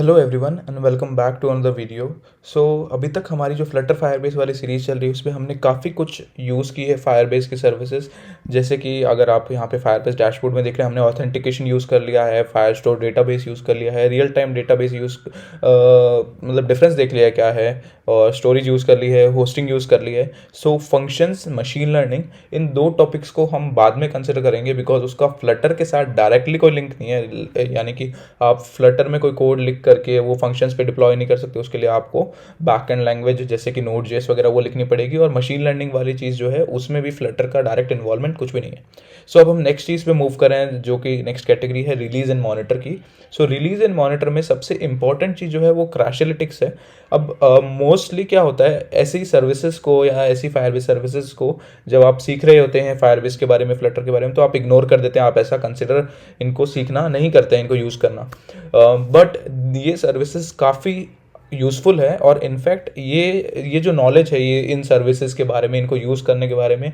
Hello everyone and welcome back to another video. So अभी तक हमारी जो फ्लटर फायरबेस वाली सीरीज़ चल रही है उसमें हमने काफ़ी कुछ यूज़ की है फायरबेस की सर्विसेज। जैसे कि अगर आप यहाँ पे फायरबेस डैशबोर्ड में देख रहे हैं, हमने ऑथेंटिकेशन यूज़ कर लिया है, फायर स्टोर डेटाबेस यूज़ कर लिया है, रियल टाइम डेटाबेस यूज़ मतलब डिफरेंस देख लिया है क्या है, और स्टोरेज यूज़ कर ली है, होस्टिंग यूज़ कर ली है। सो फंक्शंस, मशीन लर्निंग, इन दो टॉपिक्स को हम बाद में कंसिडर करेंगे बिकॉज उसका फ्लटर के साथ डायरेक्टली कोई लिंक नहीं है। यानी कि आप फ्लटर में कोई कोड लिख करके वो फंक्शंस पे डिप्लॉय नहीं कर सकते। उसके लिए आपको बैक एंड लैंग्वेज जैसे कि नोड जेएस वगैरह वो लिखनी पड़ेगी, और मशीन लर्निंग वाली चीज़ जो है उसमें भी फ्लटर का डायरेक्ट इन्वॉल्वमेंट कुछ भी नहीं है। सो अब हम नेक्स्ट चीज़ पे मूव करें जो कि नेक्स्ट कैटेगरी है रिलीज एंड मॉनिटर की। सो रिलीज एंड मॉनिटर में सबसे इंपॉर्टेंट चीज़ जो है वो क्रैशलिटिक्स है। अब मोस्टली क्या होता है, ऐसी सर्विसेज को या ऐसी फायरबेस सर्विसेज को जब आप सीख रहे होते हैं फायरबेस के बारे में, फ्लटर के बारे में, तो आप इग्नोर कर देते हैं, आप ऐसा कंसिडर इनको सीखना नहीं करते हैं, इनको यूज़ करना। बट ये सर्विसेज काफ़ी यूज़फुल है, और इनफैक्ट ये जो नॉलेज है ये इन सर्विसेज के बारे में, इनको यूज़ करने के बारे में,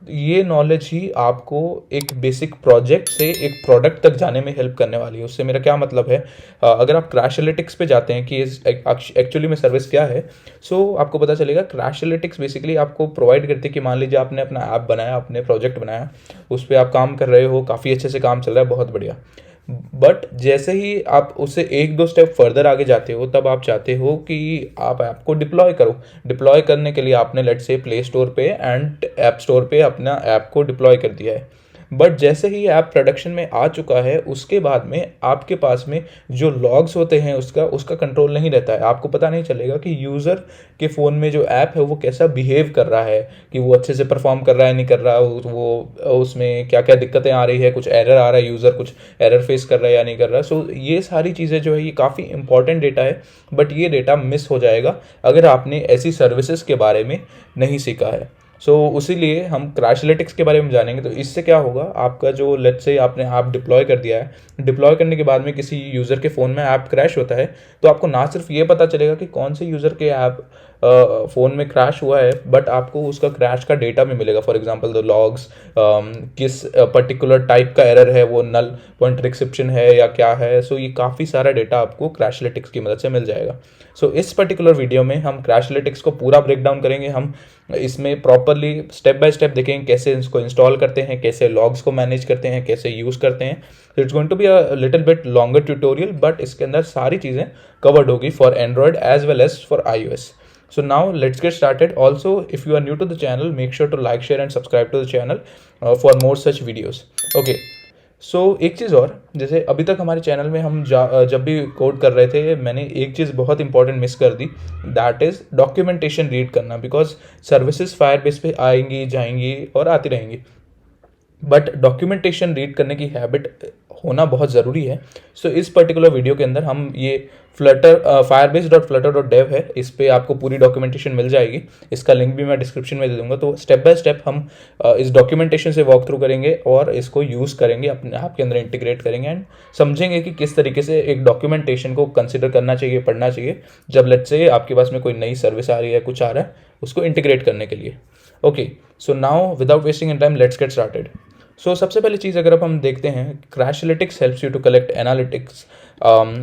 ये नॉलेज ही आपको एक बेसिक प्रोजेक्ट से एक प्रोडक्ट तक जाने में हेल्प करने वाली है। उससे मेरा क्या मतलब है, अगर आप क्रैशलिटिक्स पे जाते हैं कि एक्चुअली में सर्विस क्या है, सो आपको पता चलेगा क्रैशलिटिक्स बेसिकली आपको प्रोवाइड करती है कि मान लीजिए आपने अपना ऐप बनाया, अपने प्रोजेक्ट बनाया, उस पर आप काम कर रहे हो, काफ़ी अच्छे से काम चल रहा है, बहुत बढ़िया। बट जैसे ही आप उससे एक दो स्टेप फर्दर आगे जाते हो, तब आप चाहते हो कि आप ऐप को डिप्लॉय करो। डिप्लॉय करने के लिए आपने लेट से प्ले स्टोर पे एंड ऐप स्टोर पे अपना ऐप को डिप्लॉय कर दिया है। बट जैसे ही ऐप प्रोडक्शन में आ चुका है, उसके बाद में आपके पास में जो लॉग्स होते हैं उसका कंट्रोल नहीं रहता है। आपको पता नहीं चलेगा कि यूज़र के फ़ोन में जो ऐप है वो कैसा बिहेव कर रहा है, कि वो अच्छे से परफॉर्म कर रहा है, नहीं कर रहा, वो उसमें क्या क्या दिक्कतें आ रही है, कुछ एरर आ रहा है, यूज़र कुछ एरर फेस कर रहा है या नहीं कर रहा। सो ये सारी चीज़ें जो है ये काफ़ी इंपॉर्टेंट डेटा है, बट ये डेटा मिस हो जाएगा अगर आपने ऐसी सर्विसेज के बारे में नहीं सीखा है। उसीलिए हम क्रैशलिटिक्स के बारे में जानेंगे। तो इससे क्या होगा, आपका जो लेट्स से आपने ऐप डिप्लॉय कर दिया है, डिप्लॉय करने के बाद में किसी यूज़र के फ़ोन में ऐप क्रैश होता है, तो आपको ना सिर्फ ये पता चलेगा कि कौन से यूज़र के ऐप फ़ोन में क्रैश हुआ है, बट आपको उसका क्रैश का डेटा भी मिलेगा। फॉर एग्जांपल द लॉग्स, किस पर्टिकुलर टाइप का एरर है, वो नल पॉइंट एक्सेप्शन है या क्या है। ये काफ़ी सारा डेटा आपको क्रैशलिटिक्स की मदद से मिल जाएगा। इस पर्टिकुलर वीडियो में हम क्रैशलिटिक्स को पूरा ब्रेक डाउन करेंगे। हम इसमें प्रॉपरली स्टेप बाय स्टेप देखेंगे कैसे इसको इंस्टॉल करते हैं, कैसे लॉग्स को मैनेज करते हैं, कैसे यूज़ करते हैं। It's going to be a little bit longer tutorial, but इसके अंदर सारी चीज़ें कवर्ड होगी for Android as well as for iOS. So now let's get started. Also, if you are new to the channel, make sure to like, share and subscribe to the channel for more such videos. Okay. एक चीज़ और, जैसे अभी तक हमारे channel में हम जब भी कोड कर रहे थे, मैंने एक चीज़ बहुत इंपॉर्टेंट मिस कर दी, दैट इज़ डॉक्यूमेंटेशन रीड करना। बिकॉज सर्विसेज फायरबेस पे आएंगी जाएंगी और आती रहेंगी, बट डॉक्यूमेंटेशन रीड करने की हैबिट होना बहुत ज़रूरी है। इस पर्टिकुलर वीडियो के अंदर हम ये फ्लटर firebase.flutter.dev है, इस पर आपको पूरी डॉक्यूमेंटेशन मिल जाएगी। इसका लिंक भी मैं डिस्क्रिप्शन में दे दूंगा। तो स्टेप बाय स्टेप हम इस डॉक्यूमेंटेशन से वॉक थ्रू करेंगे और इसको यूज़ करेंगे, अपने आप के अंदर इंटीग्रेट करेंगे, एंड समझेंगे कि किस तरीके से एक डॉक्यूमेंटेशन को कंसिडर करना चाहिए, पढ़ना चाहिए, जब लेट्स से आपके पास में कोई नई सर्विस आ रही है, कुछ आ रहा है, उसको इंटीग्रेट करने के लिए। Okay, so now without wasting in time let's get started. सबसे पहली चीज़ अगर अब हम देखते हैं, Crashlytics helps you to collect analytics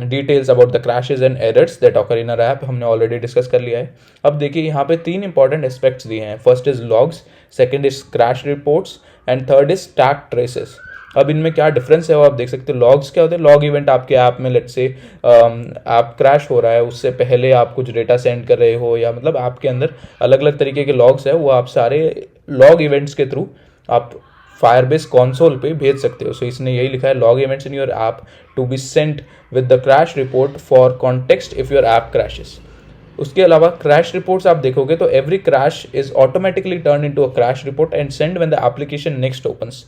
details about the crashes and errors that occur in a app. हमने ऑलरेडी डिस्कस कर लिया है। अब देखिए यहाँ पे तीन इंपॉर्टेंट एस्पेक्ट्स दिए हैं। First is logs, second is crash reports, and third is stack traces. अब इनमें क्या डिफरेंस है वो आप देख सकते हो। लॉग्स क्या होते हैं, लॉग इवेंट आपके ऐप में, लेट्स से ऐप क्रैश हो रहा है, उससे पहले आप कुछ डेटा सेंड कर रहे हो, या मतलब आपके अंदर अलग अलग तरीके के लॉग्स है, वो आप सारे लॉग इवेंट्स के थ्रू आप फायरबेस कंसोल पे भेज सकते हो। इसने यही लिखा है, log events in your app to be sent with the crash report for context if your app crashes. उसके अलावा क्रैश रिपोर्ट्स आप देखोगे तो every crash is automatically turn into a crash report and send when the application next opens.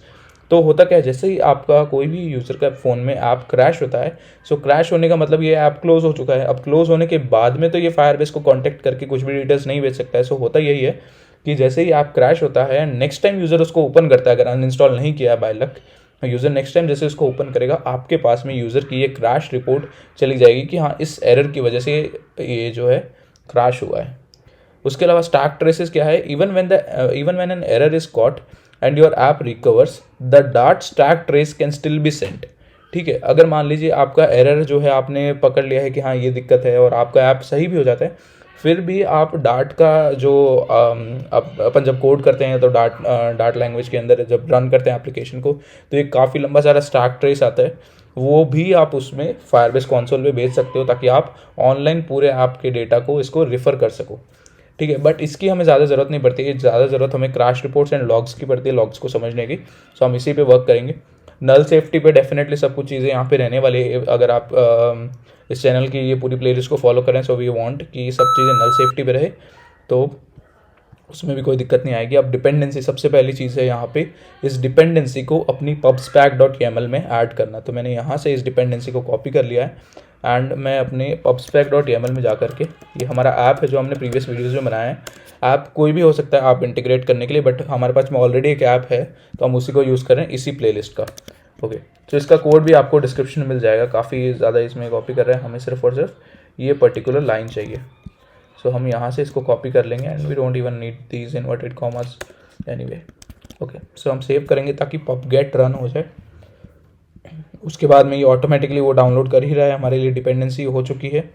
तो होता क्या है, जैसे ही आपका कोई भी यूज़र का फ़ोन में ऐप क्रैश होता है, क्रैश होने का मतलब ये ऐप क्लोज हो चुका है। अब क्लोज होने के बाद में तो ये फायरबेस को कॉन्टेक्ट करके कुछ भी डिटेल्स नहीं भेज सकता है। होता यही है कि जैसे ही ऐप क्रैश होता है, नेक्स्ट टाइम यूज़र उसको ओपन करता है, अगर अनइंस्टॉल नहीं किया है by luck, user next time जैसे उसको ओपन करेगा, आपके पास में यूज़र की ये क्रैश रिपोर्ट चली जाएगी कि हाँ, इस एरर की वजह से ये जो है क्रैश हुआ है। उसके अलावा स्टैक ट्रेसेस क्या है, even when an error is caught and your app recovers, the Dart stack trace can still be sent ठीक है, अगर मान लीजिए आपका एरर जो है आपने पकड़ लिया है कि हाँ ये दिक्कत है और आपका ऐप सही भी हो जाता है, फिर भी आप डार्ट का जो अपन जब कोड करते हैं तो डार्ट लैंग्वेज के अंदर जब रन करते हैं एप्लीकेशन को, तो एक काफ़ी लंबा सारा स्टैक ट्रेस आता है, वो भी आप उसमें फायरबेस कंसोल में भेज सकते हो ताकि आप ऑनलाइन पूरे ऐप के डेटा को इसको रिफ़र कर सको। ठीक है, बट इसकी हमें ज़्यादा ज़रूरत नहीं पड़ती है, ज़्यादा ज़रूरत हमें क्रैश रिपोर्ट्स एंड लॉग्स की पड़ती है, लॉग्स को समझने की। सो हम इसी पे वर्क करेंगे। नल सेफ्टी पे डेफिनेटली सब कुछ चीज़ें यहाँ पे रहने वाली है। अगर आप इस चैनल की ये पूरी प्लेलिस्ट को फॉलो करें, सो वी वांट कि सब चीज़ें नल सेफ्टी पे रहे, तो उसमें भी कोई दिक्कत नहीं आएगी। अब डिपेंडेंसी सबसे पहली चीज़ है यहाँ पे, इस डिपेंडेंसी को अपनी pubspec.yaml में ऐड करना। तो मैंने यहाँ से इस डिपेंडेंसी को कॉपी कर लिया है एंड मैं अपने pubspec.yaml में जा करके, ये हमारा ऐप है जो हमने प्रीवियस वीडियोज़ में बनाया है। ऐप कोई भी हो सकता है ऐप इंटीग्रेट करने के लिए, बट हमारे पास में ऑलरेडी एक ऐप है तो हम उसी को यूज़ करें, इसी प्लेलिस्ट का। ओके, तो इसका कोड भी आपको डिस्क्रिप्शन में मिल जाएगा। काफ़ी ज़्यादा इसमें कॉपी कर रहे हैं, हमें सिर्फ और सिर्फ ये पर्टिकुलर लाइन चाहिए। सो हम यहाँ से इसको कॉपी कर लेंगे and we don't even need these inverted commas anyway. Okay, so हम सेव करेंगे ताकि pubget रन हो जाए। उसके बाद में ये ऑटोमेटिकली वो डाउनलोड कर ही रहा है, हमारे लिए डिपेंडेंसी हो चुकी है।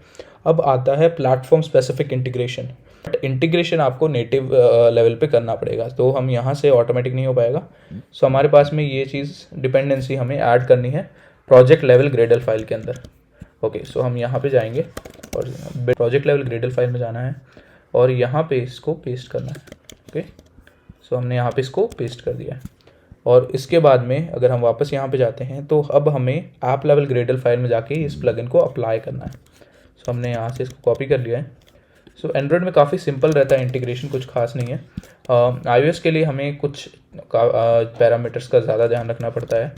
अब आता है प्लेटफॉर्म स्पेसिफिक इंटीग्रेशन। इंटीग्रेशन आपको नेटिव लेवल पे करना पड़ेगा, तो हम यहाँ से ऑटोमेटिक नहीं हो पाएगा। सो हमारे पास में ये चीज़ डिपेंडेंसी हमें ऐड करनी है प्रोजेक्ट लेवल ग्रेडल फाइल के अंदर। ओके, सो हम यहाँ पे जाएंगे और प्रोजेक्ट लेवल ग्रेडल फाइल में जाना है और यहाँ पे इसको पेस्ट करना है। ओके, सो हमने यहाँ पे इसको पेस्ट कर दिया है और इसके बाद में अगर हम वापस यहाँ पे जाते हैं तो अब हमें ऐप लेवल ग्रेडल फाइल में जाके इस प्लगइन को अप्लाई करना है। सो हमने यहाँ से इसको कॉपी कर लिया है। सो एंड्रॉयड में काफ़ी सिंपल रहता है इंटीग्रेशन, कुछ खास नहीं है। iOS के लिए हमें कुछ पैरामीटर्स का ज़्यादा ध्यान रखना पड़ता है,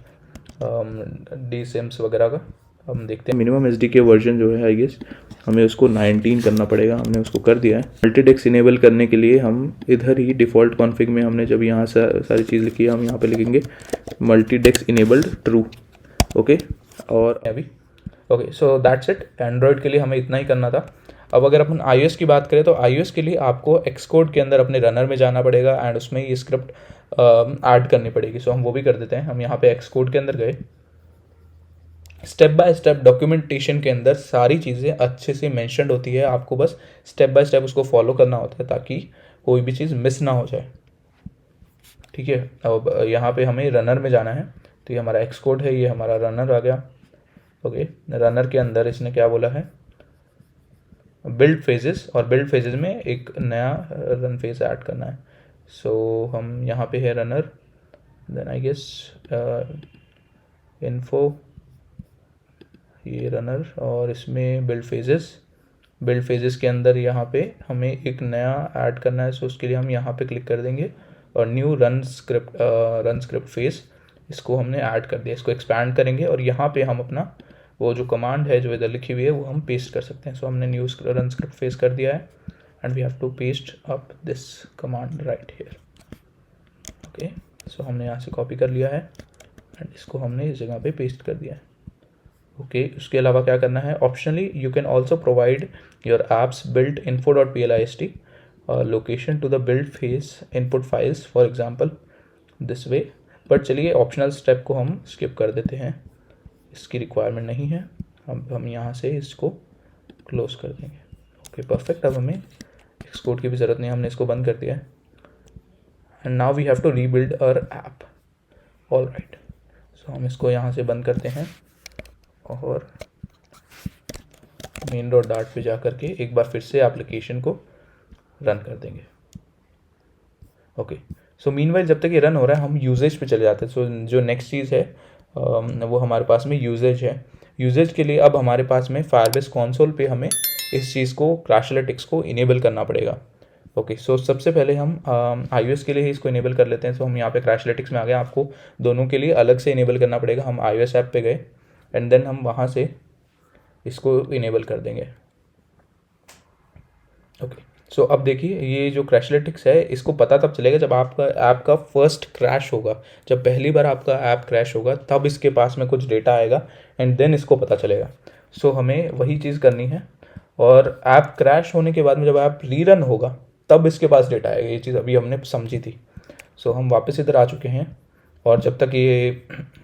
DSIMs वगैरह का। हम देखते हैं मिनिमम SDK वर्जन जो है आई गेस हमें उसको 19 करना पड़ेगा, हमने उसको कर दिया है। मल्टीडेक्स इनेबल करने के लिए हम इधर ही डिफ़ॉल्ट कॉन्फ़िग में हमने जब यहाँ से सारी चीज़ लिखी है, हम यहाँ पे लिखेंगे मल्टीडेक्स इनेबल्ड ट्रू। ओके, और अभी okay, so that's it. Android के लिए हमें इतना ही करना था। अब अगर अपन iOS की बात करें तो iOS के लिए आपको Xcode के अंदर अपने रनर में जाना पड़ेगा एंड उसमें ये स्क्रिप्ट ऐड करनी पड़ेगी। सो हम वो भी कर देते हैं। हम यहाँ पे Xcode के अंदर गए, स्टेप बाय स्टेप डॉक्यूमेंटेशन के अंदर सारी चीज़ें अच्छे से मेंशन्ड होती है, आपको बस स्टेप बाय स्टेप उसको फॉलो करना होता है ताकि कोई भी चीज़ मिस ना हो जाए। ठीक है, अब यहाँ पे हमें रनर में जाना है, तो ये हमारा Xcode है, ये हमारा रनर आ गया। ओके, रनर के अंदर इसने क्या बोला है, बिल्ड फेजेस, और बिल्ड फेजेस में एक नया रन फेज ऐड करना है। सो हम यहाँ पे है runner, then I guess info, ये रनर, और इसमें बिल्ड फेजेस के अंदर यहाँ पे हमें एक नया ऐड करना है। सो उसके लिए हम यहाँ पे क्लिक कर देंगे और न्यू रन स्क्रिप्ट फेज, इसको हमने ऐड कर दिया। इसको एक्सपैंड करेंगे और यहाँ पे हम अपना वो जो कमांड है जो इधर लिखी हुई है वो हम पेस्ट कर सकते हैं। सो हमने न्यू रन स्क्रिप्ट फेज कर दिया है and we have to paste up this command right here. Okay, so हमने यहाँ से कॉपी कर लिया है एंड इसको हमने इस जगह पे पेस्ट कर दिया है। ओके, उसके अलावा क्या करना है, optionally you can also provide your apps built info.plist location to the build phase input files for example this way. But चलिए ऑप्शनल स्टेप को हम स्किप कर देते हैं, इसकी रिक्वायरमेंट नहीं है। हम यहाँ से इसको क्लोज कर देंगे। Okay, perfect. अब हमें Xcode की भी ज़रूरत नहीं, हमने इसको बंद कर दिया है and now we have to rebuild our app. All right, so हम इसको यहाँ से बंद करते हैं और main.dart पे जा करके एक बार फिर से एप्लीकेशन को रन कर देंगे। ओके, सो मीनवाइल जब तक ये रन हो रहा है हम यूजेज पे चले जाते हैं। सो जो नेक्स्ट चीज़ है वो हमारे पास में यूजेज है। यूजेज के लिए अब हमारे पास में फायरबेस कंसोल पे हमें इस चीज़ को क्रैशलेटिक्स को इनेबल करना पड़ेगा। ओके, सो सबसे पहले हम iOS के लिए ही इसको इनेबल कर लेते हैं। सो हम यहाँ पे क्रैशलेटिक्स में आ गए, आपको दोनों के लिए अलग से इनेबल करना पड़ेगा। हम iOS ऐप पे गए एंड देन हम वहाँ से इसको इनेबल कर देंगे। ओके, सो अब देखिए ये जो क्रैशलेटिक्स है इसको पता तब चलेगा जब आपका ऐप का फर्स्ट क्रैश होगा, जब पहली बार आपका ऐप क्रैश होगा तब इसके पास में कुछ डेटा आएगा एंड देन इसको पता चलेगा। सो हमें वही चीज़ करनी है और ऐप क्रैश होने के बाद में जब ऐप रीरन होगा तब इसके पास डेटा आएगा। ये चीज़ अभी हमने समझी थी। सो हम वापस इधर आ चुके हैं और जब तक ये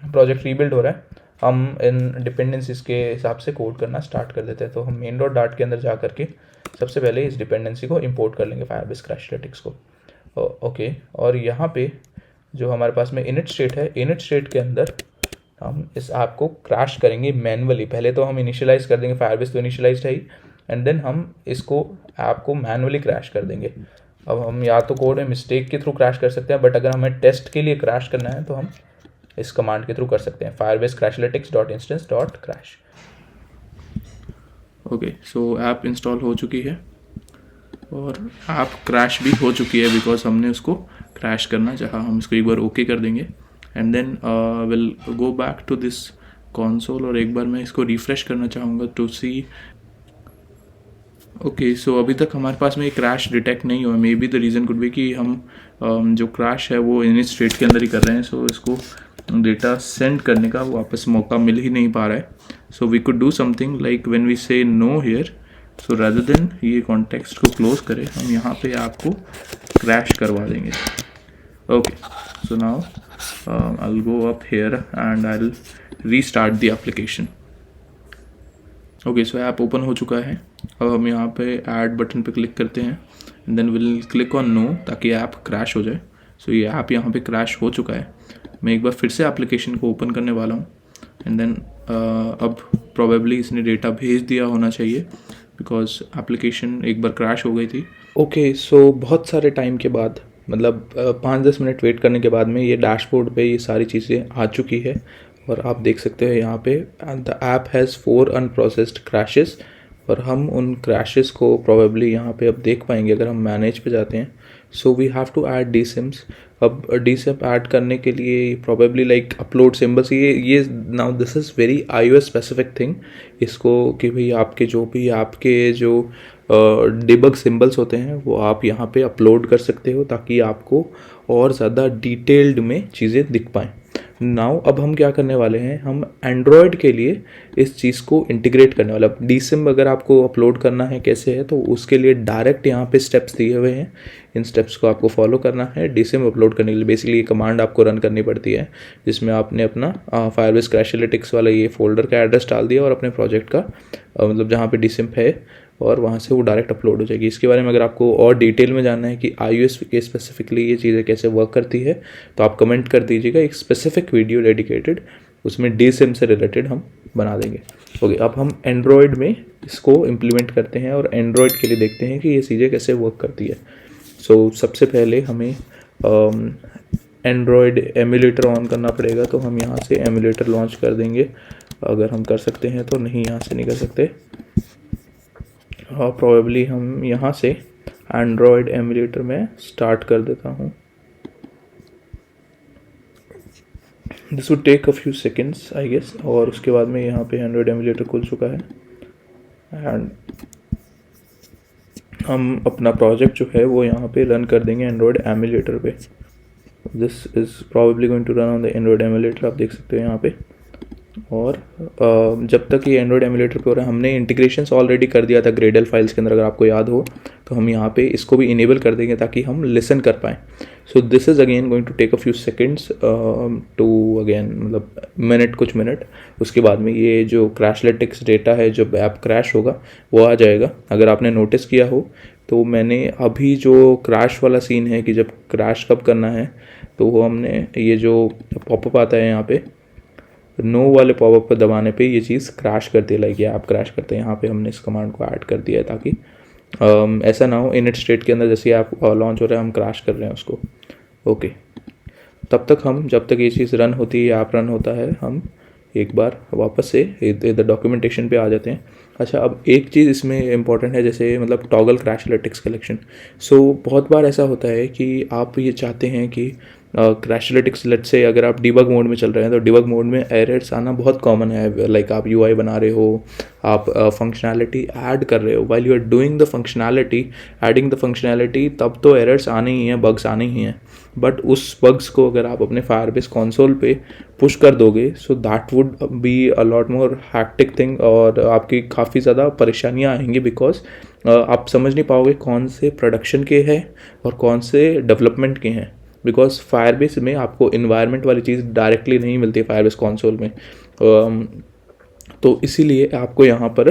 प्रोजेक्ट रीबिल्ड हो रहा है हम इन डिपेंडेंसीज के हिसाब से कोड करना स्टार्ट कर देते हैं। तो हम मेन डॉट डार्ट के अंदर जा करके सबसे पहले इस डिपेंडेंसी को इंपोर्ट कर लेंगे, फायरबेस क्रैशलेटिक्स को। ओके, और यहाँ पे जो हमारे पास में इनिट स्टेट है, इनिट स्टेट के अंदर हम इस ऐप को क्रैश करेंगे मैनुअली। पहले तो हम इनिशियलाइज कर देंगे, फायरबेस तो इनिशियलाइज है ही, एंड देन हम इसको ऐप को मैनुअली क्रैश कर देंगे। अब हम या तो कोड में मिस्टेक के थ्रू क्रैश कर सकते हैं, बट अगर हमें टेस्ट के लिए क्रैश करना है तो हम इस कमांड के थ्रू कर सकते हैं, firebase crashlytics.instance.crash। Okay, so app install हो चुकी है और ऐप क्रैश भी हो चुकी है, बिकॉज हमने उसको क्रैश करना चाहा। हम इसको एक बार ओके कर देंगे and then will go back to this console, और एक बार मैं इसको रिफ्रेश करना चाहूँगा टू सी। ओके, सो अभी तक हमारे पास में क्रैश डिटेक्ट नहीं हुआ। May be the reason could be कि हम जो क्रैश है वो इनिट स्टेट के अंदर ही कर रहे हैं, सो इसको डेटा सेंड करने का वापस मौका मिल ही नहीं पा रहा है। So we could do something like when we say no here, so rather than ये कॉन्टेक्स्ट को क्लोज करें, हम यहाँ पे आपको क्रैश करवा देंगे। Okay, so now I will go up here and I will restart the application. Okay, so app open हो चुका है। अब हम यहाँ पे ऐड बटन पे क्लिक करते हैं and then will click on no, ताकि ऐप क्रैश हो जाए। सो ये ऐप यहाँ पे क्रैश हो चुका है। मैं एक बार फिर से एप्लीकेशन को ओपन करने वाला हूँ एंड देन अब प्रोबेबली इसने डेटा भेज दिया होना चाहिए, बिकॉज एप्लीकेशन एक बार क्रैश हो गई थी। ओके, सो बहुत सारे टाइम के बाद, मतलब 5-10 मिनट वेट करने के बाद में ये डैशबोर्ड पे ये सारी चीज़ें आ चुकी है, और आप देख सकते हैं यहाँ पे the app has 4 unprocessed crashes, और हम उन क्रैशेस को प्रोबेबली यहाँ पे अब देख पाएंगे अगर हम मैनेज पे जाते हैं। So we have to add dSYMs. अब डीसिम ऐड करने के लिए प्रोबेबली लाइक अपलोड सिम्बल्स, ये now this is very iOS specific thing. इसको कि भाई आपके जो डिबग सिंबल्स होते हैं वो आप यहाँ पे अपलोड कर सकते हो, ताकि आपको और ज़्यादा डिटेल्ड में चीज़ें दिख पाएँ। नाउ अब हम क्या करने वाले हैं, हम एंड्रॉयड के लिए इस चीज़ को इंटीग्रेट करने वाला। डीसिम अगर आपको अपलोड करना है कैसे है, तो उसके लिए डायरेक्ट यहाँ पे स्टेप्स दिए हुए हैं। इन स्टेप्स को आपको फॉलो करना है डीसिम अपलोड करने के लिए। बेसिकली ये कमांड आपको रन करनी पड़ती है, जिसमें आपने अपना फायरबेस क्रैशलिटिक्स वाला ये फोल्डर का एड्रेस डाल दिया और अपने प्रोजेक्ट का मतलब जहाँ पे डीसिम है, और वहाँ से वो डायरेक्ट अपलोड हो जाएगी। इसके बारे में अगर आपको और डिटेल में जानना है कि iOS के स्पेसिफिकली ये चीज़ें कैसे वर्क करती है, तो आप कमेंट कर दीजिएगा, एक स्पेसिफिक वीडियो डेडिकेटेड उसमें डीसिम से रिलेटेड हम बना देंगे। ओके, अब हम एंड्रॉयड में इसको इम्प्लीमेंट करते हैं और एंड्रॉयड के लिए देखते हैं कि ये चीज़ें कैसे वर्क करती है। सो सबसे पहले हमें एंड्रॉयड एमुलेटर ऑन करना पड़ेगा, तो हम यहाँ से एमुलेटर लॉन्च कर देंगे अगर हम कर सकते हैं तो, नहीं यहाँ से नहीं कर सकते। प्रोबेबली हम यहाँ से एंड्रॉयड एमुलेटर में स्टार्ट कर देता हूँ। This would take a few seconds I guess, और उसके बाद में यहाँ पे एंड्रॉयड एमुलेटर खुल चुका है एंड हम अपना प्रोजेक्ट जो है वो यहाँ पे रन कर देंगे एंड्रॉयड एमुलेटर पे। This is probably going to run on the Android emulator, आप देख सकते हो यहाँ पे। और जब तक ये एंड्रॉयड एमुलेटर पे हो रहा है, हमने इंटीग्रेशंस ऑलरेडी कर दिया था ग्रेडल फाइल्स के अंदर, अगर आपको याद हो तो हम यहाँ पे इसको भी इनेबल कर देंगे ताकि हम लिसन कर पाएँ। So this is again going to take a few seconds to again मतलब मिनट, कुछ मिनट। उसके बाद में ये जो क्रैशलिटिक्स डेटा है, जब ऐप क्रैश होगा वो आ जाएगा। अगर आपने नोटिस किया हो तो मैंने अभी जो क्रैश वाला सीन है कि जब क्रैश कब करना है, तो वो हमने ये जो पॉपअप आता है यहाँ पे नो वाले पॉपअप पर दबाने पे ये चीज़ क्रैश करती है, लाइक ये ऐप क्रैश करते हैं। यहाँ पे हमने इस कमांड को ऐड कर दिया है ताकि ऐसा ना हो इनिट स्टेट के अंदर जैसे ऐप लॉन्च हो रहा है हम क्रैश कर रहे हैं उसको। ओके, तब तक हम, जब तक ये चीज़ रन होती है, ऐप रन होता है, हम एक बार वापस से इधर डॉक्यूमेंटेशन पे आ जाते हैं। अच्छा, अब एक चीज़ इसमें इंपॉर्टेंट है, जैसे मतलब टॉगल क्रैशलिटिक्स कलेक्शन। सो बहुत बार ऐसा होता है कि आप ये चाहते हैं कि क्रैशलिटिक्स लेट से अगर आप डिबग मोड में चल रहे हैं तो डिबग मोड में एरर्स आना बहुत कॉमन है। लाइक आप यूआई बना रहे हो, आप फंक्शनैलिटी ऐड कर रहे हो, while you are doing the functionality, adding the functionality, तब तो एरर्स आने ही हैं, बग्स आने ही हैं। बट उस बग्स को अगर आप अपने फायरबेस कंसोल पे पुश कर दोगे, so that would be a lot more hectic thing, और आपकी काफ़ी ज़्यादा परेशानियाँ आएंगी, बिकॉज आप समझ नहीं पाओगे कौन से प्रोडक्शन के हैं और कौन से डेवलपमेंट के हैं। बिकॉज फायरबेस में आपको इन्वायरमेंट वाली चीज़ डायरेक्टली नहीं मिलती है फायरबेस कंसोल में, तो इसीलिए आपको यहाँ पर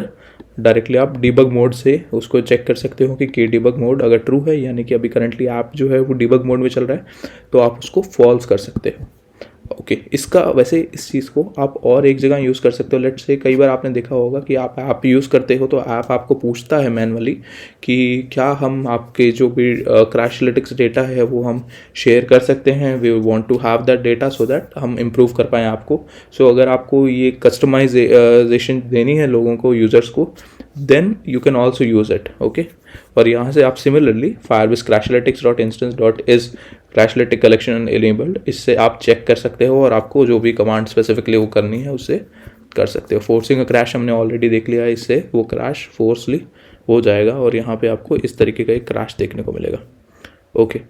डायरेक्टली आप डिबग मोड से उसको चेक कर सकते हो कि डिबग मोड अगर ट्रू है, यानी कि अभी करंटली ऐप जो है वो डिबग मोड में चल रहा है, तो आप उसको फॉल्स कर सकते हो। ओके इसका वैसे इस चीज़ को आप और एक जगह यूज़ कर सकते हो। लेट्स से कई बार आपने देखा होगा कि आप ऐप यूज़ करते हो तो ऐप आपको पूछता है मैनुअली कि क्या हम आपके जो भी क्रैशलिटिक्स डेटा है वो हम शेयर कर सकते हैं, we want to have that data so that हम इम्प्रूव कर पाएँ आपको। सो अगर आपको ये कस्टमाइजेशन देनी है लोगों को, यूज़र्स को, then you can also use it. Okay और यहाँ से आप similarly Firebase crashlytics.instance.is crashlytic collection enabled, इससे आप चेक कर सकते हो और आपको जो भी कमांड स्पेसिफिकली वो करनी है उससे कर सकते हो। फोर्सिंग अ क्रैश हमने ऑलरेडी देख लिया है, इससे वो क्रैश फोर्सली हो जाएगा और यहाँ पे आपको इस तरीके का एक क्रैश देखने को मिलेगा। ओके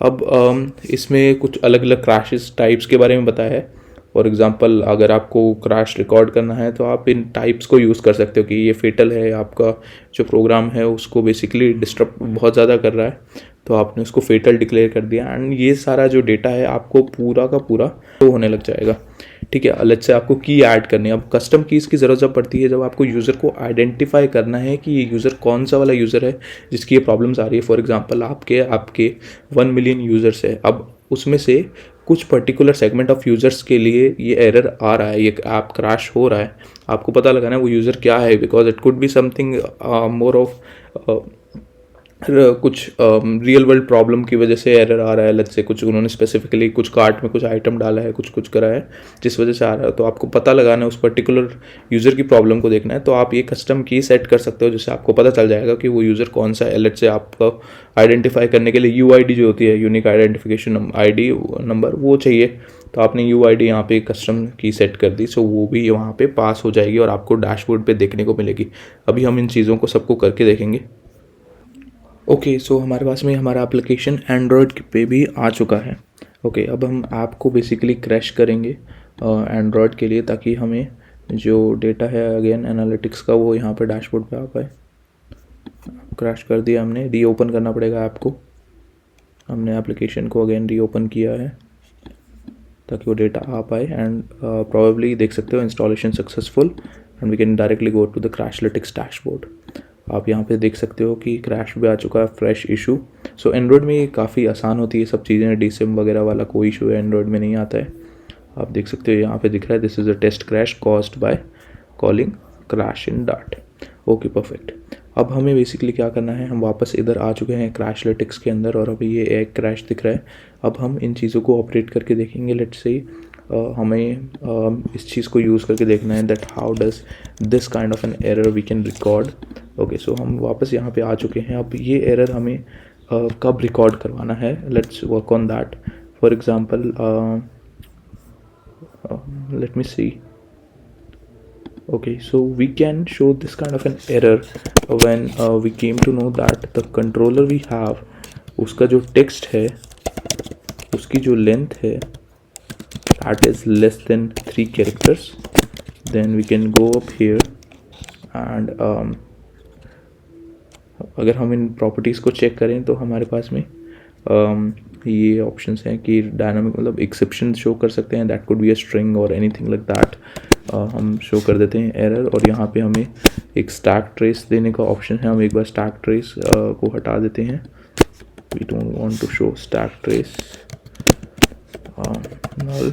अब इसमें कुछ अलग अलग क्रैशेस टाइप्स के बारे में बताया है। फॉर एग्जांपल अगर आपको क्रैश रिकॉर्ड करना है तो आप इन टाइप्स को यूज़ कर सकते हो कि ये फेटल है, आपका जो प्रोग्राम है उसको बेसिकली डिस्टर्ब बहुत ज़्यादा कर रहा है, तो आपने उसको फेटल डिक्लेयर कर दिया एंड ये सारा जो डेटा है आपको पूरा का पूरा शो होने लग जाएगा। ठीक है, अलग से आपको की ऐड करनी है। अब कस्टम कीज़ की ज़रूरत जब पड़ती है जब आपको यूज़र को आइडेंटिफाई करना है कि ये यूज़र कौन सा वाला यूज़र है जिसकी ये प्रॉब्लम्स आ रही है। फॉर एग्जांपल आपके 1 मिलियन यूज़र्स है, अब उसमें से कुछ पर्टिकुलर सेगमेंट ऑफ यूज़र्स के लिए ये एरर आ रहा है, ये ऐप क्रैश हो रहा है, आपको पता लगाना है वो यूज़र क्या है, because it could be something more of कुछ रियल वर्ल्ड प्रॉब्लम की वजह से एरर आ रहा है। अलग से कुछ उन्होंने स्पेसिफिकली कुछ कार्ट में कुछ आइटम डाला है, कुछ करा है जिस वजह से आ रहा है, तो आपको पता लगाना है उस पर्टिकुलर यूज़र की प्रॉब्लम को देखना है। तो आप ये कस्टम की सेट कर सकते हो जिससे आपको पता चल जाएगा कि वो यूज़र कौन सा है। अलग से आपको आइडेंटिफाई करने के लिए UID जो होती है, यूनिक आइडेंटिफिकेशन ID नंबर, वो चाहिए, तो आपने UID यहाँ पे कस्टम की सेट कर दी, सो वो भी वहाँ पे पास हो जाएगी और आपको डैशबोर्ड पे देखने को मिलेगी। अभी हम इन चीज़ों को सबको करके देखेंगे। ओके सो हमारे पास में हमारा एप्लीकेशन एंड्रॉयड पे भी आ चुका है। ओके अब हम ऐप को बेसिकली क्रैश करेंगे एंड्रॉयड के लिए, ताकि हमें जो डेटा है अगेन एनालिटिक्स का वो यहाँ पर डैशबोर्ड पे आ पाए। क्रैश कर दिया हमने, रीओपन करना पड़ेगा ऐप को। हमने एप्लीकेशन को अगेन रीओपन किया है ताकि वो डेटा आ पाए एंड प्रोबेबली देख सकते हो installation successful and we can directly go to the Crashlytics dashboard. आप यहाँ पे देख सकते हो कि क्रैश भी आ चुका है, फ्रेश इशू। सो एंड्रॉयड में ये काफ़ी आसान होती है सब चीज़ें, डीसिम वगैरह वाला कोई इशू है एंड्रॉयड में नहीं आता है। आप देख सकते हो यहाँ पे दिख रहा है this is a test crash caused by calling crash in डाट। Okay perfect. अब हमें बेसिकली क्या करना है, हम वापस इधर आ चुके हैं क्रैशलिटिक्स के अंदर और अभी ये एक क्रैश दिख रहा है। अब हम इन चीज़ों को ऑपरेट करके देखेंगे। लेट्स से हमें इस चीज़ को यूज़ करके देखना है that how does this kind of an error we can record. Okay so हम वापस यहाँ पे आ चुके हैं। अब ये एरर हमें कब रिकॉर्ड करवाना है, let's work on that. For example let me see. Okay, so we can show this kind of an error when we came to know that the controller we have, उसका जो text है उसकी जो length है that is less than 3 characters. Then we can go up here and अगर हम इन properties को check करें तो हमारे पास में ये ऑप्शंस हैं कि डायनामिक मतलब एक्सेप्शन शो कर सकते हैं, that could be a string और एनीथिंग लाइक दैट। हम शो कर देते हैं एरर और यहाँ पे हमें एक स्टैक ट्रेस देने का ऑप्शन है। हम एक बार स्टैक ट्रेस को हटा देते हैं, we don't want to show stack trace null.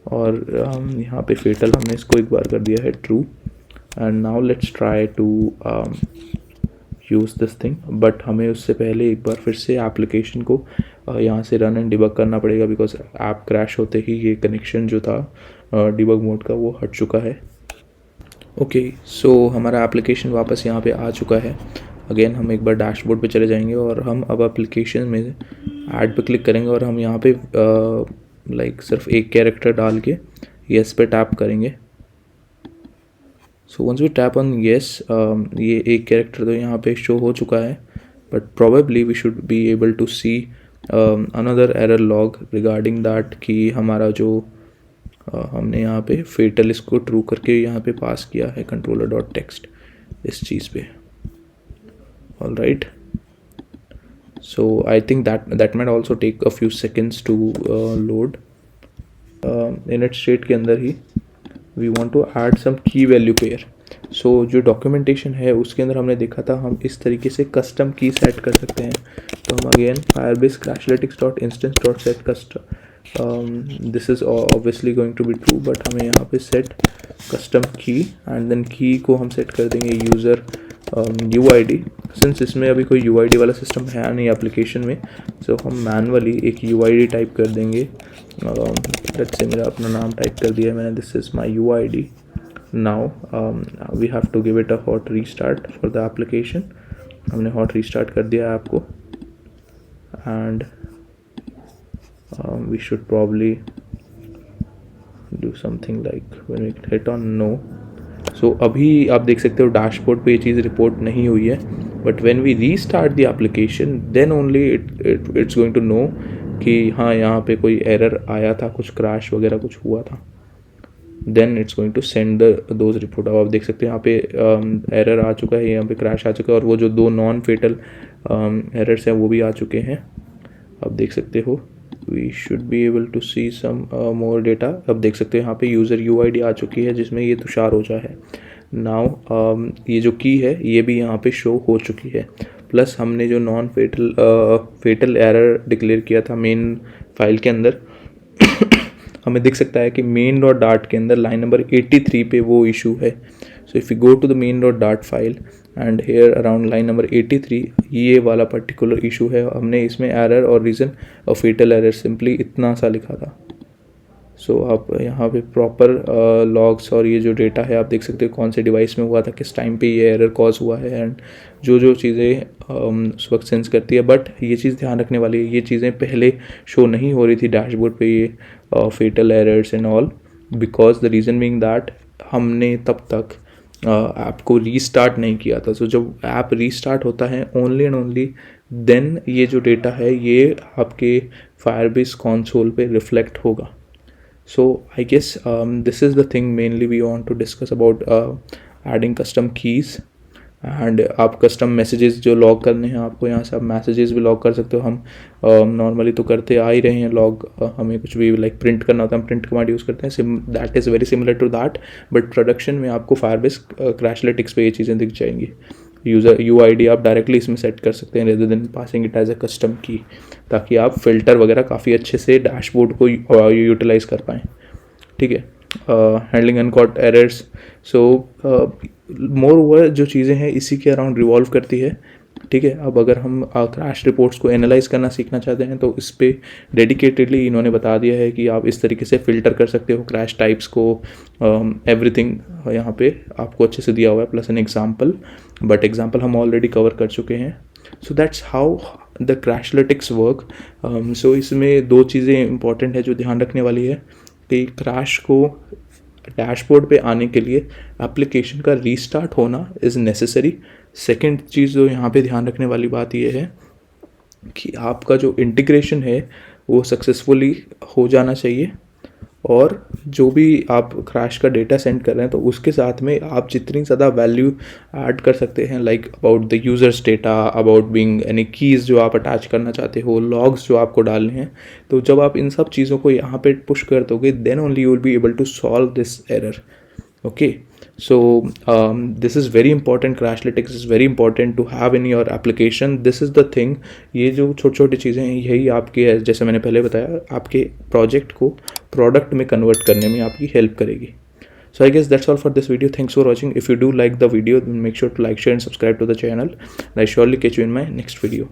और यहाँ पे फेटल हमने इसको एक बार कर दिया है true and now let's try to use this thing. But हमें उससे पहले एक बार फिर से एप्लीकेशन को यहाँ से रन एंड डिबग करना पड़ेगा, बिकॉज ऐप क्रैश होते ही ये कनेक्शन जो था डिबग मोड का वो हट चुका है। ओके सो हमारा एप्लीकेशन वापस यहाँ पे आ चुका है। अगेन हम एक बार डैशबोर्ड पे चले जाएंगे और हम अब एप्लीकेशन में ऐड पे क्लिक करेंगे और हम यहाँ पे लाइक सिर्फ एक कैरेक्टर डाल के येस पे टैप करेंगे। So once we tap on yes, ये एक कैरेक्टर तो यहाँ पे शो हो चुका है, but probably we should be able to see another error log regarding that कि हमारा जो हमने यहाँ पे फेटल इसको ट्रू करके यहाँ पे पास किया है कंट्रोलर डॉट टेक्स्ट इस चीज़ पे। All right, so I think that might also take a few seconds to load. Init state के अंदर ही we want to add some key value pair. सो जो डॉक्यूमेंटेशन है उसके अंदर हमने देखा था हम इस तरीके से कस्टम की सेट कर सकते हैं। तो हम again Firebase Crashlytics dot instance dot set custom, this is obviously going to be true, but हमें यहाँ पे set custom key and then key को हम सेट कर देंगे यूज़र UID। सिंस इसमें अभी कोई UID वाला सिस्टम है नहीं एप्लीकेशन में, सो हम मैनुअली एक UID टाइप कर देंगे। लेट्स से मेरा अपना नाम टाइप कर दिया है मैंने, this is my UID। Now we have to give it a hot restart for the application. हमने हॉट रीस्टार्ट कर दिया है आपको and we should probably do something like when we hit on no. So अभी आप देख सकते हो डैशबोर्ड पे ये चीज़ रिपोर्ट नहीं हुई है, but when we restart the application then only it's going to know कि हाँ यहाँ पे कोई एरर आया था, कुछ क्रैश वगैरह कुछ हुआ था। Then it's going to send those report. अब आप देख सकते हैं यहाँ पे एरर आ चुका है, यहाँ पे क्रैश आ चुका है, और वो जो 2 नॉन फेटल एरर्स हैं वो भी आ चुके हैं। आप देख सकते हो we should be able to see some more data. अब देख सकते हो यहाँ पे यूज़र UID आ चुकी है जिसमें ये तुषार ओझा है। नाउ ये जो की है ये भी यहाँ पे शो हो चुकी है, प्लस हमने जो नॉन फेटल एरर डिक्लेयर किया था मेन फाइल के अंदर हमें दिख सकता है कि मेन डॉट डाट के अंदर लाइन नंबर 83 पे वो इशू है। So if you go to the main dot डाट file and here around line number 83 ये वाला पर्टिकुलर इशू है। हमने इसमें एरर और रीज़न और फेटल एरर सिंपली इतना सा लिखा था। सो आप यहाँ पे प्रॉपर लॉग्स और ये जो डेटा है आप देख सकते हो कौन से डिवाइस में हुआ था, किस टाइम पे ये एरर कॉज हुआ है एंड जो चीज़ें उस वक्त सेंस करती है। बट ये चीज़ ध्यान रखने वाली है, ये चीज़ें पहले शो नहीं हो रही थी डैशबोर्ड पे ये fatal errors and all, because the reason being that हमने तब तक ऐप को रीस्टार्ट नहीं किया था। सो जब ऐप रीस्टार्ट होता है ओनली एंड ओनली देन ये जो डेटा है ये आपके फायरबेस कंसोल पे रिफ्लेक्ट होगा। So I guess this is the thing mainly we want to discuss about adding custom keys and आप कस्टम मैसेजेस जो लॉग करने हैं आपको यहाँ से आप मैसेजेस भी लॉग कर सकते हो। हम नॉर्मली तो करते आ ही रहे हैं लॉग, हमें कुछ भी लाइक प्रिंट करना होता है हम प्रिंट कमांड यूज़ करते हैं, that is very similar to that, but production में आपको फायरबेस क्रैशलिटिक्स पे ये चीज़ें दिख जाएंगी। यूज़र UID आप डायरेक्टली इसमें सेट कर सकते हैं rather than passing it as a custom key, ताकि आप फ़िल्टर वगैरह काफ़ी अच्छे से डैशबोर्ड को यूटिलाइज़ कर पाएँ। ठीक है, हैंडलिंग अनकॉट एरर्स। सो मोर ओवर जो चीज़ें हैं इसी के अराउंड रिवॉल्व करती है। ठीक है, अब अगर हम क्रैश रिपोर्ट्स को एनालाइज करना सीखना चाहते हैं तो इस पर डेडिकेटेडली इन्होंने बता दिया है कि आप इस तरीके से फ़िल्टर कर सकते हो क्रैश टाइप्स को, एवरीथिंग यहाँ पे आपको अच्छे से दिया हुआ है plus an example, but example हम ऑलरेडी कवर कर चुके हैं। So that's how the Crashlytics work. So इसमें 2 चीज़ें इंपॉर्टेंट है जो ध्यान रखने वाली है कि क्रैश को डैशबोर्ड पे आने के लिए एप्लीकेशन का रीस्टार्ट होना इज़ नेसेसरी। सेकंड चीज़ जो यहाँ पे ध्यान रखने वाली बात ये है कि आपका जो इंटीग्रेशन है वो सक्सेसफुली हो जाना चाहिए, और जो भी आप क्रैश का डेटा सेंड कर रहे हैं तो उसके साथ में आप जितनी ज़्यादा वैल्यू ऐड कर सकते हैं, like about the users data, about being any keys जो आप अटैच करना चाहते हो, लॉग्स जो आपको डालने हैं, तो जब आप इन सब चीज़ों को यहाँ पे पुश कर दोगे then only you will be able to solve this error. Okay, so this is very important, crashlytics is very important to have in your application. This is the thing, ये जो छोटी छोटी चीज़ें हैं यही आपके, जैसे मैंने पहले बताया, आपके प्रोजेक्ट को प्रोडक्ट में कन्वर्ट करने में आपकी हेल्प करेगी। So I guess that's all for this video. Thanks for watching. If you do like the video then make sure to like, share and subscribe to the channel, and I surely catch you in my next video.